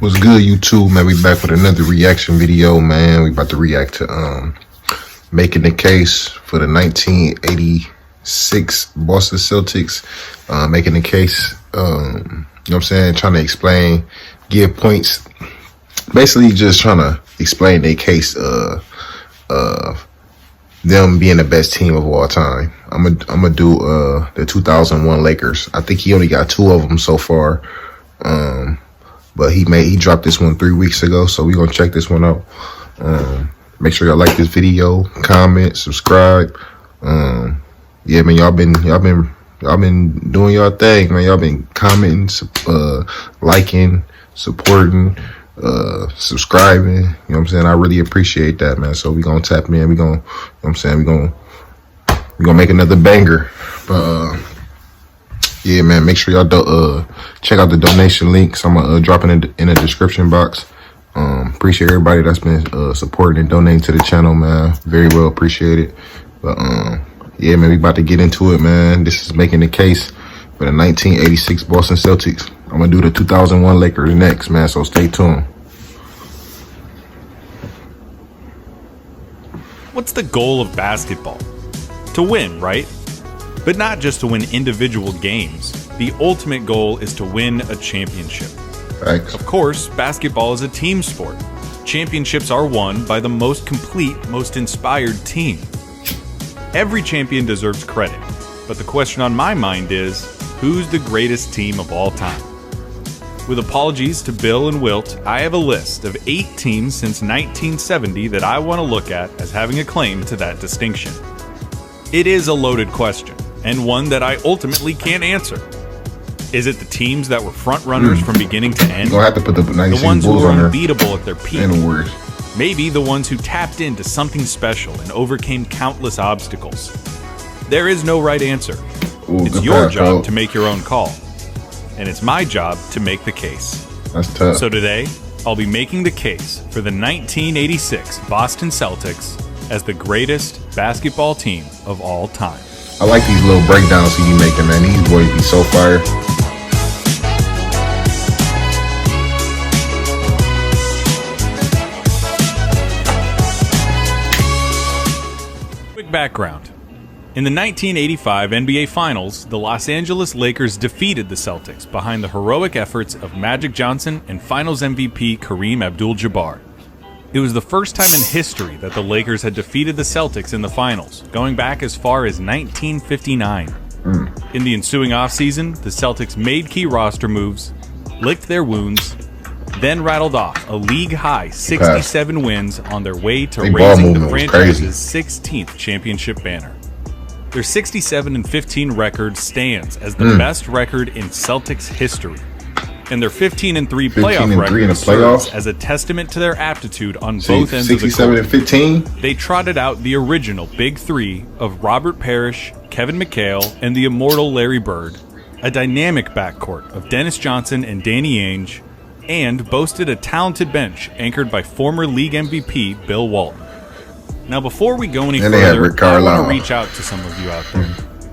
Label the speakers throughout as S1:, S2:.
S1: What's good, YouTube, man? We back with another reaction video, man. We about to react to making the case for the 1986 Boston Celtics. Making the case, you know what I'm saying? Trying to explain, give points. Basically just trying to explain their case of them being the best team of all time. I'm gonna do the 2001 Lakers. I think he only got 2 of them so far. But he dropped this one 3 weeks ago, so we're gonna check this one out. Make sure y'all like this video, comment, subscribe. Yeah, man, y'all been doing y'all thing, man. Y'all been commenting, liking, supporting, subscribing. You know what I'm saying? I really appreciate that, man. So we gonna tap in. We gonna, you know what I'm saying? We gonna make another banger. But yeah, man, make sure y'all check out the donation links. I'm gonna drop it in the description box. Appreciate everybody that's been supporting and donating to the channel, man. Very well appreciated. But yeah, man, we about to get into it, man. This is making the case for the 1986 Boston Celtics. I'm gonna do the 2001 Lakers next, man. So stay tuned.
S2: What's the goal of basketball? To win, right? But not just to win individual games. The ultimate goal is to win a championship.
S1: Thanks.
S2: Of course, basketball is a team sport. Championships are won by the most complete, most inspired team. Every champion deserves credit, but the question on my mind is, who's the greatest team of all time? With apologies to Bill and Wilt, I have a list of 8 teams since 1970 that I want to look at as having a claim to that distinction. It is a loaded question, and one that I ultimately can't answer. Is it the teams that were front runners from beginning to end?
S1: Gonna have to put the
S2: ones who were unbeatable at their peak?
S1: And the Warriors.
S2: Maybe the ones who tapped into something special and overcame countless obstacles. There is no right answer. It's your job to make your own call. And it's my job to make the case.
S1: That's tough.
S2: So today, I'll be making the case for the 1986 Boston Celtics as the greatest basketball team of all time.
S1: I like these little breakdowns he be making, man. These boys be so fire.
S2: Quick background. In the 1985 NBA Finals, the Los Angeles Lakers defeated the Celtics behind the heroic efforts of Magic Johnson and Finals MVP Kareem Abdul-Jabbar. It was the first time in history that the Lakers had defeated the Celtics in the finals, going back as far as 1959. In the ensuing offseason, the Celtics made key roster moves, licked their wounds, then rattled off a league-high 67 wins on their way to raising the franchise's 16th championship banner. Their 67-15 record stands as the best record in Celtics history. And their 15-3 playoff record serves as a testament to their aptitude on both ends of the court.
S1: 67-15.
S2: They trotted out the original Big Three of Robert Parrish, Kevin McHale, and the immortal Larry Bird, a dynamic backcourt of Dennis Johnson and Danny Ainge, and boasted a talented bench anchored by former league MVP Bill Walton. Now, before we go any further, I want to reach out to some of you out there.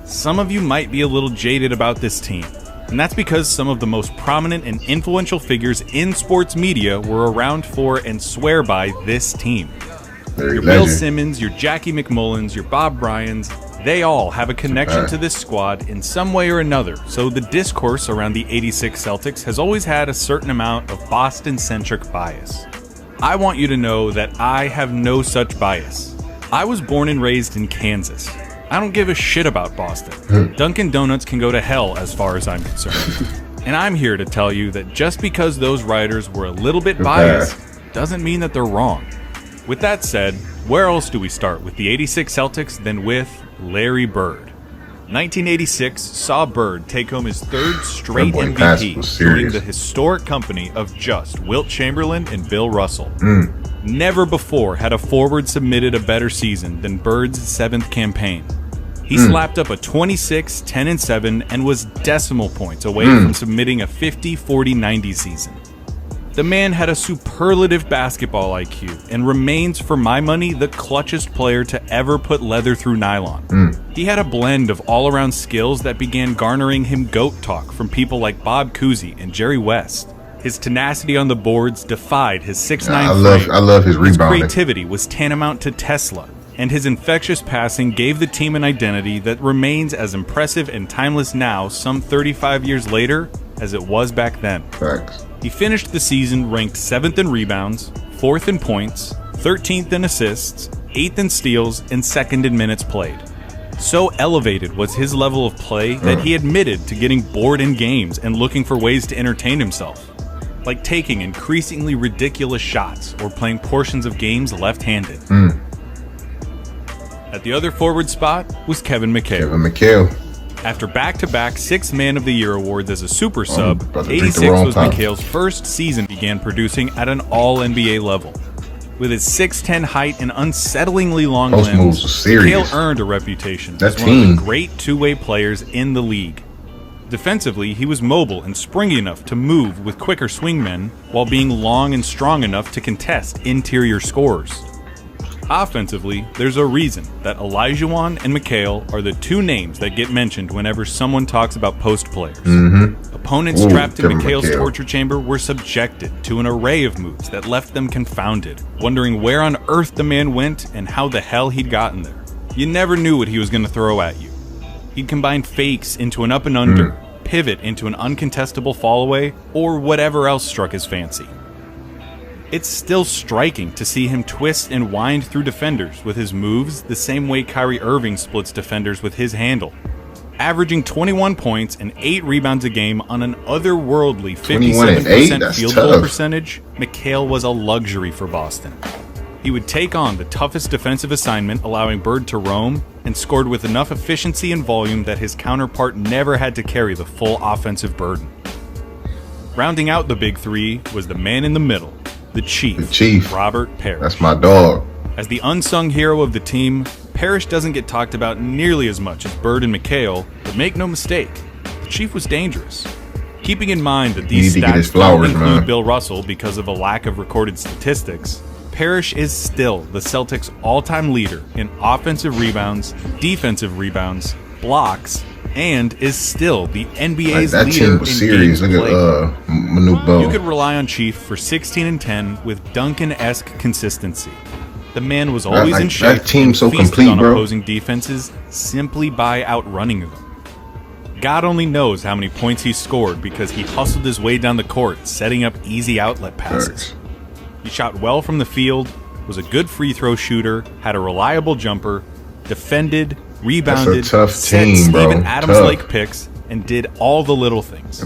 S2: Some of you might be a little jaded about this team. And that's because some of the most prominent and influential figures in sports media were around for and swear by this team. Your Bill Simmons, your Jackie McMullins, your Bob Bryans, they all have a connection to this squad in some way or another, so the discourse around the '86 Celtics has always had a certain amount of Boston-centric bias. I want you to know that I have no such bias. I was born and raised in Kansas. I don't give a shit about Boston. Dunkin' Donuts can go to hell as far as I'm concerned. And I'm here to tell you that just because those writers were a little bit biased doesn't mean that they're wrong. With that said, where else do we start with the '86 Celtics than with Larry Bird? 1986 saw Bird take home his 3rd straight MVP, joining the historic company of just Wilt Chamberlain and Bill Russell. Never before had a forward submitted a better season than Bird's 7th campaign. He slapped up a 26, 10, and 7 and was decimal points away from submitting a 50, 40, 90 season. The man had a superlative basketball IQ and remains, for my money, the clutchest player to ever put leather through nylon. He had a blend of all-around skills that began garnering him GOAT talk from people like Bob Cousy and Jerry West. His tenacity on the boards defied his 6'9" frame.
S1: I love his rebounding.
S2: His creativity was tantamount to Tesla, and his infectious passing gave the team an identity that remains as impressive and timeless now, some 35 years later, as it was back then.
S1: Facts.
S2: He finished the season ranked 7th in rebounds, 4th in points, 13th in assists, 8th in steals, and 2nd in minutes played. So elevated was his level of play that he admitted to getting bored in games and looking for ways to entertain himself, like taking increasingly ridiculous shots or playing portions of games left-handed. At the other forward spot was Kevin McHale. After back-to-back 6th Man of the Year awards as a super sub, 86 was McHale's first season began producing at an all-NBA level. With his 6'10" height and unsettlingly long limbs, McHale earned a reputation as one of the great two-way players in the league. Defensively, he was mobile and springy enough to move with quicker swingmen, while being long and strong enough to contest interior scorers. Offensively, there's a reason that Olajuwon and McHale are the two names that get mentioned whenever someone talks about post players. Opponents trapped in McHale's torture chamber were subjected to an array of moves that left them confounded, wondering where on earth the man went and how the hell he'd gotten there. You never knew what he was going to throw at you. He'd combine fakes into an up and under, pivot into an uncontestable fallaway, or whatever else struck his fancy. It's still striking to see him twist and wind through defenders with his moves the same way Kyrie Irving splits defenders with his handle. Averaging 21 points and 8 rebounds a game on an otherworldly 57% field goal percentage, McHale was a luxury for Boston. He would take on the toughest defensive assignment, allowing Bird to roam, and scored with enough efficiency and volume that his counterpart never had to carry the full offensive burden. Rounding out the big three was the man in the middle, the Chief, Robert Parrish.
S1: That's my dog.
S2: As the unsung hero of the team, Parrish doesn't get talked about nearly as much as Bird and McHale, but make no mistake, the Chief was dangerous. Keeping in mind that these stats don't include Bill Russell because of a lack of recorded statistics, Parrish is still the Celtics' all-time leader in offensive rebounds, defensive rebounds, blocks, and is still the NBA's leader in games played. You could rely on Chief for 16 and 10 with Duncan-esque consistency. The man was always in shape and feasted on opposing defenses simply by outrunning them. God only knows how many points he scored because he hustled his way down the court, setting up easy outlet passes. He shot well from the field, was a good free throw shooter, had a reliable jumper, defended, rebounded, set Steven Adams-like picks, and did all the little things.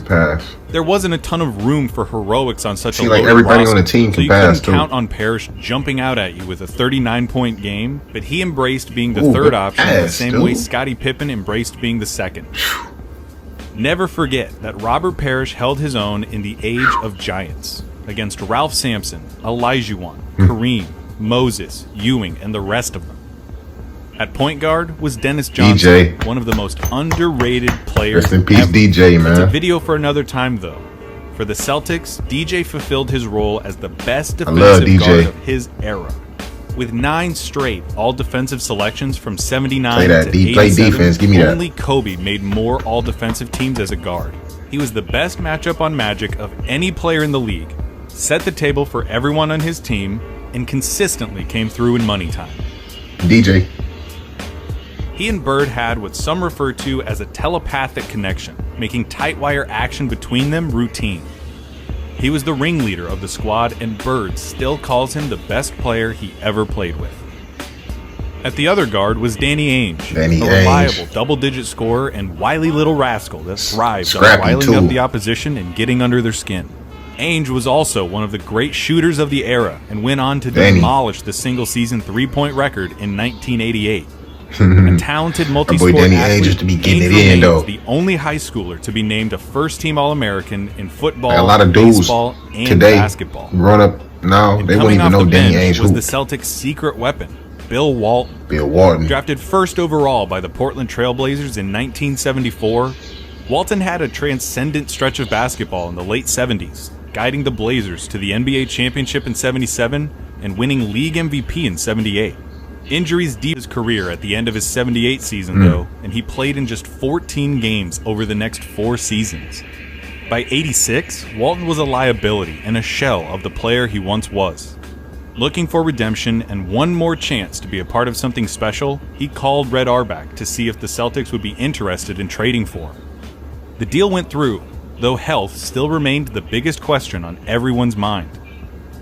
S2: There wasn't a ton of room for heroics on such a loaded roster,
S1: on the team
S2: so you couldn't count on Parrish jumping out at you with a 39-point game, but he embraced being the third option the same way Scottie Pippen embraced being the second. Never forget that Robert Parrish held his own in the age of giants against Ralph Sampson, Olajuwon, Kareem, Moses, Ewing, and the rest of them. At point guard was Dennis Johnson, one of the most underrated players ever. Rest in peace, DJ, man. It's a video for another time, though. For the Celtics, DJ fulfilled his role as the best defensive guard of his era. With 9 straight all-defensive selections from 79 to 87, only Kobe made more all-defensive teams as a guard. He was the best matchup on Magic of any player in the league, set the table for everyone on his team, and consistently came through in money time.
S1: DJ.
S2: He and Bird had what some refer to as a telepathic connection, making tight wire action between them routine. He was the ringleader of the squad, and Bird still calls him the best player he ever played with. At the other guard was Danny Ainge, a reliable double-digit scorer and wily little rascal that thrived on riling up the opposition and getting under their skin. Ainge was also one of the great shooters of the era and went on to demolish the single-season three-point record in 1988. A talented multi-sport athlete, Ainge remains the only high schooler to be named a first-team All-American in football, baseball, and basketball.
S1: Growing up now, they wouldn't even know Danny Ainge
S2: was the Celtics' secret weapon, Bill Walton. Drafted first overall by the Portland Trailblazers in 1974, Walton had a transcendent stretch of basketball in the late 70s, guiding the Blazers to the NBA championship in 77 and winning league MVP in 78. Injuries deep his career at the end of his 78 season, though, and he played in just 14 games over the next 4 seasons. By '86, Walton was a liability and a shell of the player he once was. Looking for redemption and one more chance to be a part of something special, he called Red Auerbach to see if the Celtics would be interested in trading for him. The deal went through, though health still remained the biggest question on everyone's mind.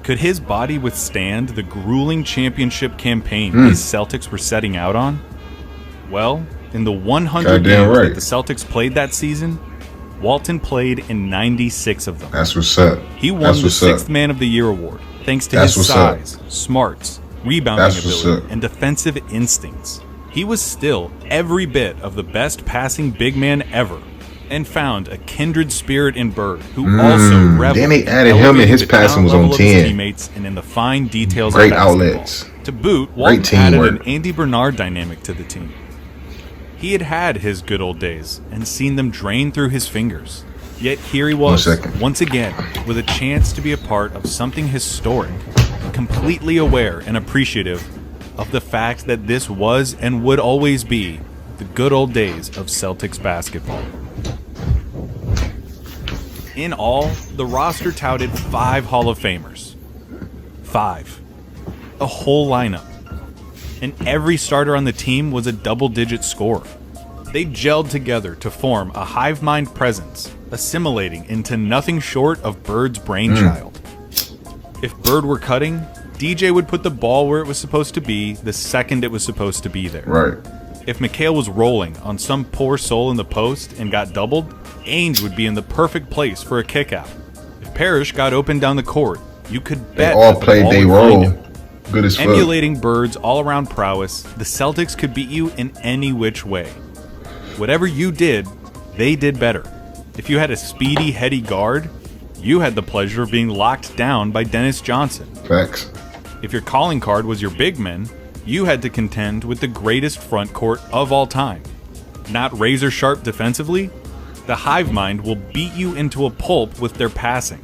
S2: Could his body withstand the grueling championship campaign these Celtics were setting out on? Well, in the 100 games that the Celtics played that season, Walton played in 96 of them.
S1: That's what's up.
S2: He won the 6th Man of the Year award, thanks to his size, smarts, rebounding ability, and defensive instincts. He was still every bit of the best passing big man ever, and found a kindred spirit in Bird, who also reveled.
S1: Then they added him, and his passing was on 10.
S2: Teammates and in the fine details
S1: Great
S2: of basketball.
S1: outlets.
S2: To boot, Walton added an Andy Bernard dynamic to the team. He had had his good old days and seen them drain through his fingers. Yet here he was, once again, with a chance to be a part of something historic, completely aware and appreciative of the fact that this was and would always be the good old days of Celtics basketball. In all, the roster touted 5 Hall of Famers. 5. A whole lineup. And every starter on the team was a double-digit scorer. They gelled together to form a hive mind presence, assimilating into nothing short of Bird's brainchild. If Bird were cutting, DJ would put the ball where it was supposed to be the second it was supposed to be there.
S1: Right.
S2: If McHale was rolling on some poor soul in the post and got doubled, Ainge would be in the perfect place for a kickout. If Parrish got open down the court, you could bet
S1: they all played their role. Good as fuck.
S2: Emulating Bird's all-around prowess, the Celtics could beat you in any which way. Whatever you did, they did better. If you had a speedy, heady guard, you had the pleasure of being locked down by Dennis Johnson.
S1: Facts.
S2: If your calling card was your big men, you had to contend with the greatest front court of all time. Not razor-sharp defensively, the hive mind will beat you into a pulp with their passing.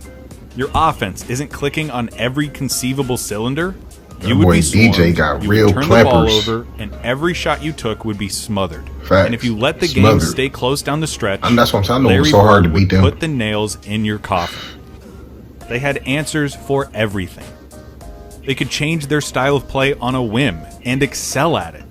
S2: Your offense isn't clicking on every conceivable cylinder. You would be swarmed,
S1: DJ got
S2: you
S1: real
S2: would turn
S1: clampers.
S2: the ball over, and every shot you took would be smothered.
S1: Facts.
S2: And if you let the game stay close down the stretch,
S1: that's what I'm saying. I know
S2: Larry
S1: it was so hard to
S2: Bird
S1: beat
S2: would
S1: them.
S2: put the nails in your coffin. They had answers for everything. They could change their style of play on a whim and excel at it.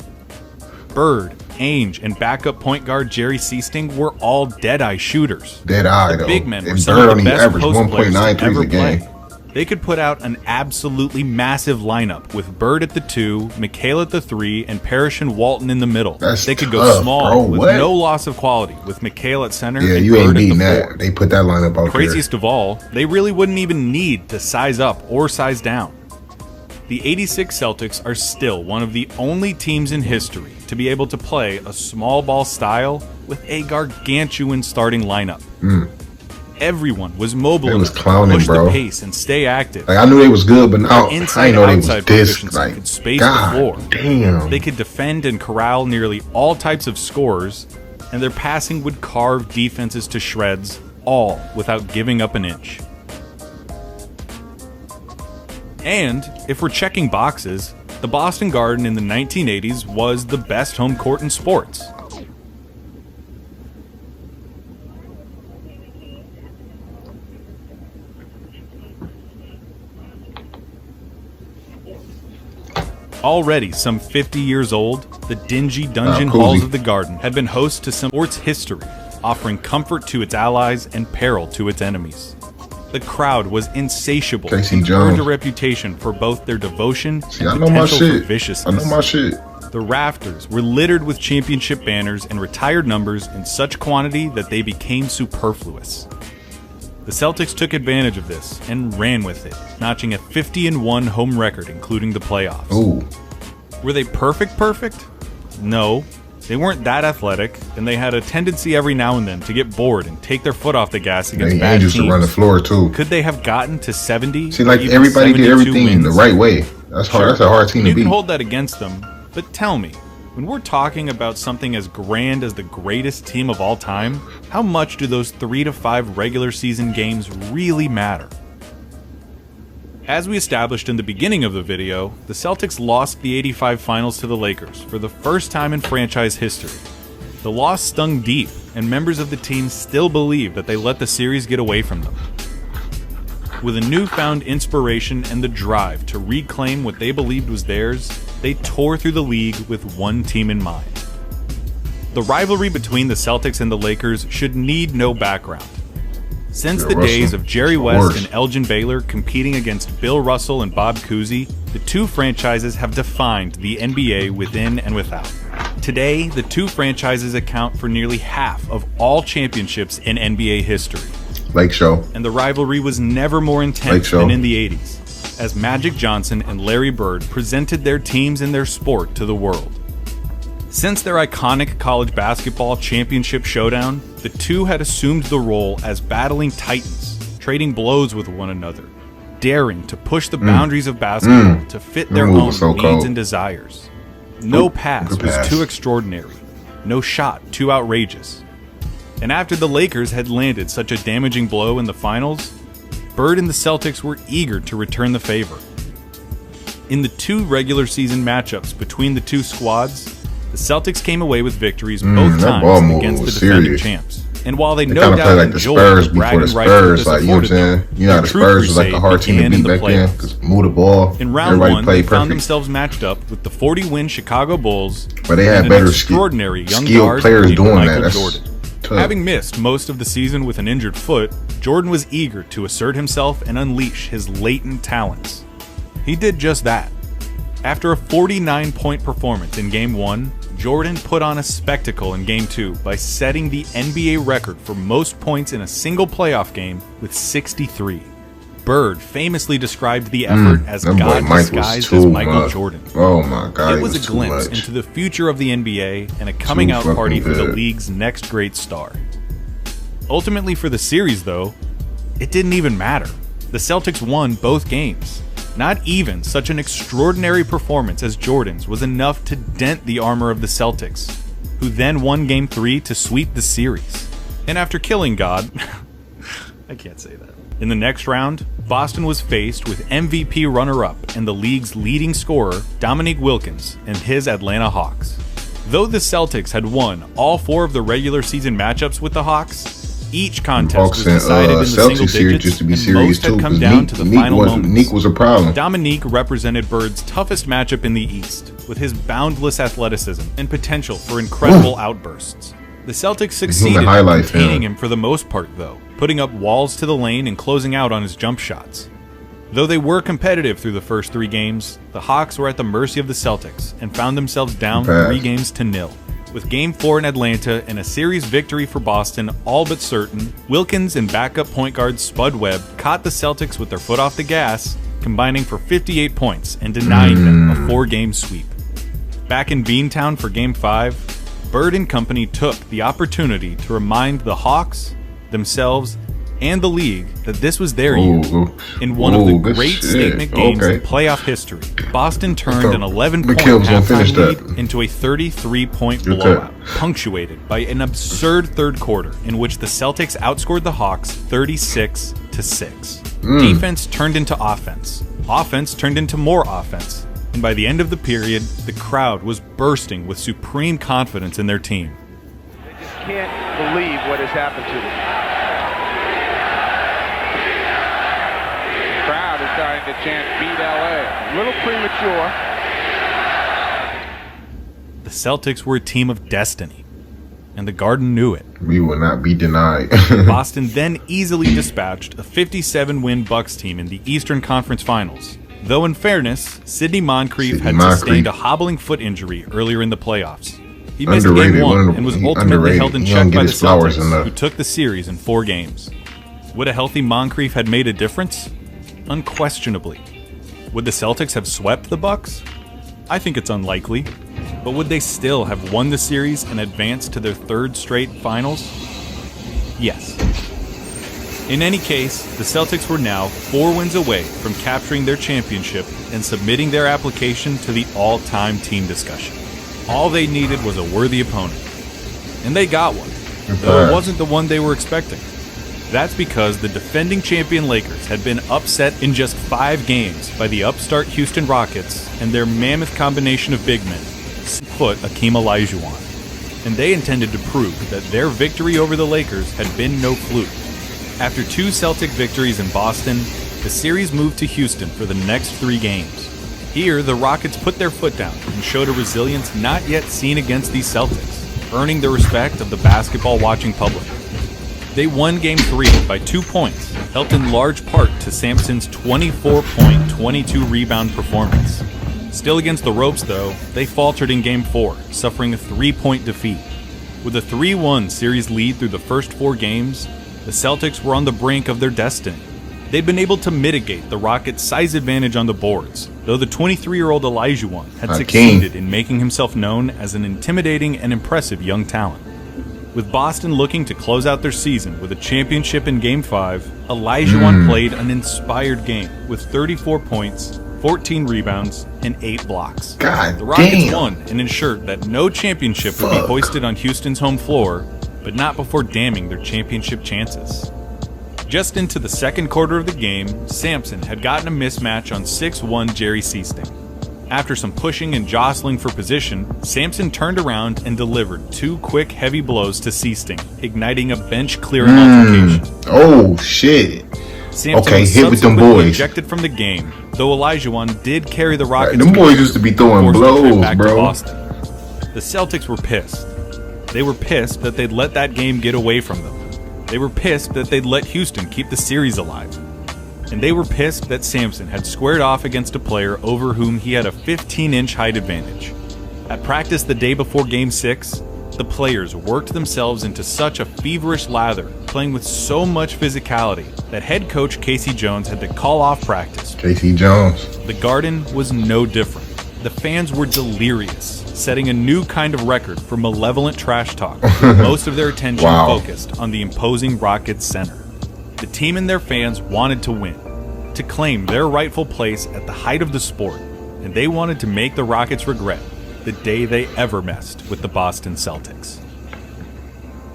S2: Bird, Ainge, and backup point guard Jerry Seasting were all dead-eye shooters.
S1: Dead-eye, though.
S2: Big men were
S1: And
S2: some
S1: Bird
S2: of the
S1: only
S2: best
S1: averaged
S2: post players to
S1: 1.9 threes
S2: ever
S1: a game.
S2: play. They could put out an absolutely massive lineup with Bird at the 2, McHale at the 3, and Parrish and Walton in the middle. They could go small with no loss of quality, with McHale at center and
S1: you ain't
S2: Bird
S1: beating
S2: at the
S1: that.
S2: 4.
S1: They put that lineup out there.
S2: Craziest of all, they really wouldn't even need to size up or size down. The '86 Celtics are still one of the only teams in history to be able to play a small ball style with a gargantuan starting lineup. Everyone was mobile enough to push the pace and stay active.
S1: Like, I knew they was good, but now I didn't know they was this. Like,
S2: could space
S1: God
S2: the floor.
S1: Damn.
S2: They could defend and corral nearly all types of scorers, and their passing would carve defenses to shreds, all without giving up an inch. And, if we're checking boxes, the Boston Garden in the 1980s was the best home court in sports. Already some 50 years old, the dingy dungeon halls of the Garden had been host to some sports history, offering comfort to its allies and peril to its enemies. The crowd was insatiable and earned a reputation for both their devotion and potential for viciousness.
S1: I know my shit.
S2: The rafters were littered with championship banners and retired numbers in such quantity that they became superfluous. The Celtics took advantage of this and ran with it, notching a 50-1 home record, including the playoffs.
S1: Ooh.
S2: Were they perfect? No. They weren't that athletic, and they had a tendency every now and then to get bored and take their foot off the gas against bad teams.
S1: To run the floor too.
S2: Could they have gotten to 70?
S1: See, like everybody did everything the right way. That's hard. That's a hard team to beat.
S2: You can hold that against them, but tell me, when we're talking about something as grand as the greatest team of all time, how much do those 3 to 5 regular season games really matter? As we established in the beginning of the video, the Celtics lost the '85 finals to the Lakers for the first time in franchise history. The loss stung deep, and members of the team still believe that they let the series get away from them. With a newfound inspiration and the drive to reclaim what they believed was theirs, they tore through the league with one team in mind. The rivalry between the Celtics and the Lakers should need no background. Since the days of Jerry West and Elgin Baylor competing against Bill Russell and Bob Cousy, the two franchises have defined the NBA within and without. Today, the two franchises account for nearly half of all championships in NBA history.
S1: Lake Show.
S2: And the rivalry was never more intense than in the 80s, as Magic Johnson and Larry Bird presented their teams and their sport to the world. Since their iconic college basketball championship showdown, the two had assumed the role as battling titans, trading blows with one another, daring to push the boundaries of basketball to fit their own needs and desires. No pass was too extraordinary, no shot too outrageous. And after the Lakers had landed such a damaging blow in the finals, Bird and the Celtics were eager to return the favor. In the two regular season matchups between the two squads, the Celtics came away with victories both times against the defending champs. And while they no doubt
S1: like the Spurs before the Spurs, like, you know what I'm saying? You know how the Spurs was like a hard team to beat back then, because move the ball,
S2: in round one, they found themselves matched up with the 40-win Chicago Bulls,
S1: but they had better
S2: extraordinary young
S1: skilled players doing that.
S2: Jordan. Having missed most of the season with an injured foot, Jordan was eager to assert himself and unleash his latent talents. He did just that. After a 49-point performance in Game 1, Jordan put on a spectacle in Game 2 by setting the NBA record for most points in a single playoff game with 63. Bird famously described the effort as God disguised as Michael Jordan.
S1: Oh my God,
S2: it was a glimpse into the future of the NBA and a coming-out party for the league's next great star. Ultimately for the series, though, it didn't even matter. The Celtics won both games. Not even such an extraordinary performance as Jordan's was enough to dent the armor of the Celtics, who then won Game 3 to sweep the series. And after killing God, I can't say that. In the next round, Boston was faced with MVP runner-up and the league's leading scorer, Dominique Wilkins, and his Atlanta Hawks. Though the Celtics had won all 4 of the regular season matchups with the Hawks, each contest was decided in the single digits, and most had come down to the final moments.
S1: Neek was a problem.
S2: Dominique represented Bird's toughest matchup in the East, with his boundless athleticism and potential for incredible outbursts. The Celtics succeeded in containing him for the most part, though, putting up walls to the lane and closing out on his jump shots. Though they were competitive through the first 3 games, the Hawks were at the mercy of the Celtics and found themselves down 3-0. With Game 4 in Atlanta and a series victory for Boston all but certain, Wilkins and backup point guard Spud Webb caught the Celtics with their foot off the gas, combining for 58 points and denying them a 4-game sweep. Back in Beantown for Game 5, Bird and company took the opportunity to remind the Hawks, themselves, and the league that this was their year. In one of the great statement games in playoff history, Boston turned an 11-point halftime lead into a 33-point blowout, punctuated by an absurd third quarter in which the Celtics outscored the Hawks 36-6. Defense turned into offense. Offense turned into more offense. And by the end of the period, the crowd was bursting with supreme confidence in their team.
S3: They just can't believe what has happened to them. Crowd is starting to chant "Beat LA." A little premature.
S2: The Celtics were a team of destiny, and the Garden knew it.
S1: We will not be denied.
S2: Boston then easily dispatched a 57-win Bucks team in the Eastern Conference Finals. Though in fairness, Sidney Moncrief had sustained a hobbling foot injury earlier in the playoffs. He missed Game 1 and was ultimately held in check by the Celtics, who took the series in 4 games. Would a healthy Moncrief have made a difference? Unquestionably. Would the Celtics have swept the Bucks? I think it's unlikely. But would they still have won the series and advanced to their 3rd straight finals? Yes. In any case, the Celtics were now 4 wins away from capturing their championship and submitting their application to the all-time team discussion. All they needed was a worthy opponent. And they got one, though it wasn't the one they were expecting. That's because the defending champion Lakers had been upset in just 5 games by the upstart Houston Rockets and their mammoth combination of big men, 6-foot Akeem Olajuwon. and they intended to prove that their victory over the Lakers had been no fluke. After 2 Celtic victories in Boston, the series moved to Houston for the next 3 games. Here, the Rockets put their foot down and showed a resilience not yet seen against these Celtics, earning the respect of the basketball-watching public. They won Game 3 by 2 points, helped in large part to Sampson's 24-point, 22-rebound performance. Still against the ropes, though, they faltered in Game 4, suffering a 3-point defeat. With a 3-1 series lead through the first 4 games, the Celtics were on the brink of their destiny. They'd been able to mitigate the Rockets' size advantage on the boards, though the 23-year-old Olajuwon had succeeded in making himself known as an intimidating and impressive young talent. With Boston looking to close out their season with a championship in Game 5, Olajuwon played an inspired game with 34 points, 14 rebounds, and 8 blocks. The Rockets won and ensured that no championship would be hoisted on Houston's home floor, but not before damning their championship chances. Just into the second quarter of the game, Sampson had gotten a mismatch on 6'1" Jerry Seasting. After some pushing and jostling for position, Sampson turned around and delivered 2 quick, heavy blows to Seasting, igniting a bench-clearing altercation.
S1: Oh, shit.
S2: Sampson was
S1: hit with them boys.
S2: Ejected from the game, though Olajuwon did carry the Rockets.
S1: Them boys used to be throwing blows,
S2: back
S1: bro.
S2: To Boston. The Celtics were pissed. They were pissed that they'd let that game get away from them. They were pissed that they'd let Houston keep the series alive. And they were pissed that Sampson had squared off against a player over whom he had a 15-inch height advantage. At practice the day before Game 6, the players worked themselves into such a feverish lather, playing with so much physicality, that head coach Casey Jones had to call off practice.
S1: Casey Jones.
S2: The Garden was no different. The fans were delirious, setting a new kind of record for malevolent trash talk, with most of their attention focused on the imposing Rockets center. The team and their fans wanted to win, to claim their rightful place at the height of the sport, and they wanted to make the Rockets regret the day they ever messed with the Boston Celtics.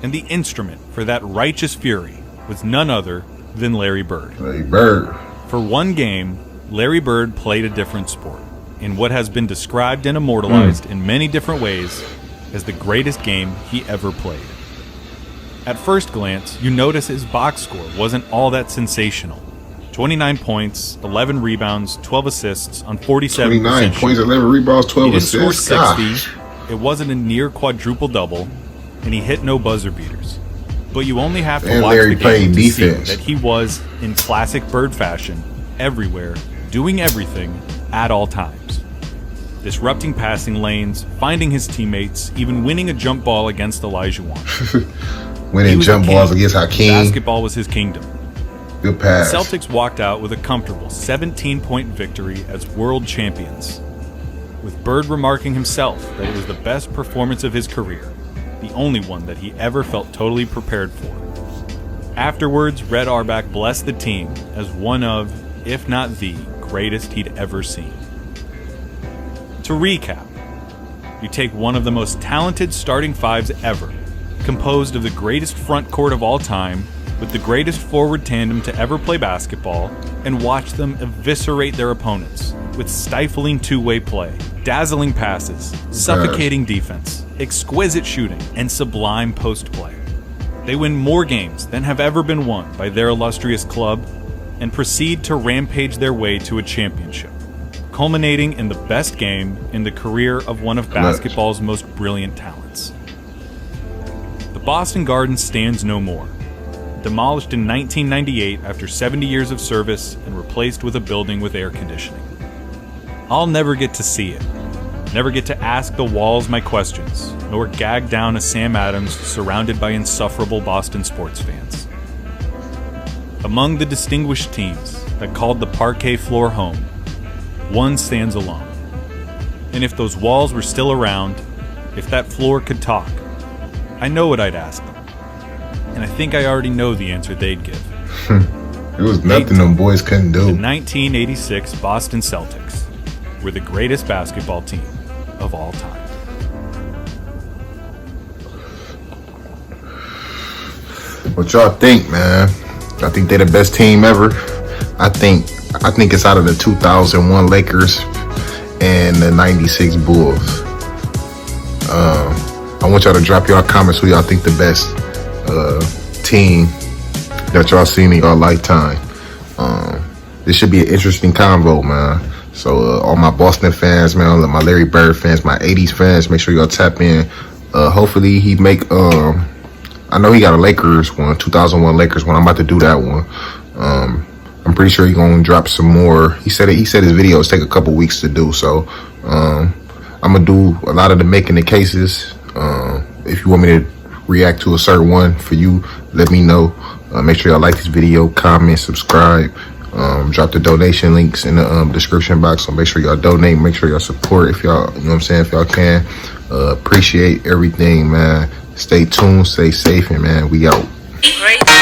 S2: And the instrument for that righteous fury was none other than Larry Bird.
S1: Larry Bird.
S2: For one game, Larry Bird played a different sport, in what has been described and immortalized in many different ways as the greatest game he ever played. At first glance, you notice his box score wasn't all that sensational. 29 points, 11 rebounds, 12 assists on 47%.
S1: 29 points, 11 rebounds, 12 assists.
S2: He didn't score 60, it wasn't a near quadruple-double, and he hit no buzzer beaters. But you only have to watch the game to see that he was, in classic Bird fashion, everywhere, doing everything, at all times. Disrupting passing lanes, finding his teammates, even winning a jump ball against Olajuwon.
S1: Winning jump balls against Hakeem.
S2: Basketball was his kingdom.
S1: Good pass.
S2: The Celtics walked out with a comfortable 17-point victory as world champions, with Bird remarking himself that it was the best performance of his career, the only one that he ever felt totally prepared for. Afterwards, Red Auerbach blessed the team as one of, if not the, greatest he'd ever seen. To recap, you take one of the most talented starting fives ever, composed of the greatest front court of all time, with the greatest forward tandem to ever play basketball, and watch them eviscerate their opponents with stifling two-way play, dazzling passes, suffocating defense, exquisite shooting, and sublime post-play. They win more games than have ever been won by their illustrious club, and proceed to rampage their way to a championship, culminating in the best game in the career of one of basketball's most brilliant talents. The Boston Garden stands no more. Demolished in 1998 after 70 years of service and replaced with a building with air conditioning. I'll never get to see it, never get to ask the walls my questions, nor gag down a Sam Adams surrounded by insufferable Boston sports fans. Among the distinguished teams that called the parquet floor home, one stands alone. And if those walls were still around, if that floor could talk, I know what I'd ask them. And I think I already know the answer they'd give.
S1: It was nothing them boys couldn't do.
S2: The 1986 Boston Celtics were the greatest basketball team of all time.
S1: What y'all think, man? I think they're the best team ever. I think it's out of the 2001 Lakers and the 96 Bulls. I want y'all to drop y'all comments who y'all think the best team that y'all seen in y'all lifetime. This should be an interesting convo, man. So all my Boston fans, man, all my Larry Bird fans, my 80s fans, make sure y'all tap in. Hopefully he make I know he got a Lakers one, 2001 Lakers one. I'm about to do that one. I'm pretty sure he's gonna drop some more. He said his videos take a couple weeks to do, so I'm gonna do a lot of the making the cases. If you want me to react to a certain one for you, let me know. Make sure y'all like this video, comment, subscribe. Drop the donation links in the description box. So make sure y'all donate. Make sure y'all support if y'all, you know what I'm saying, if y'all can. Appreciate everything, man. Stay tuned, stay safe, and man, we out.
S4: Great.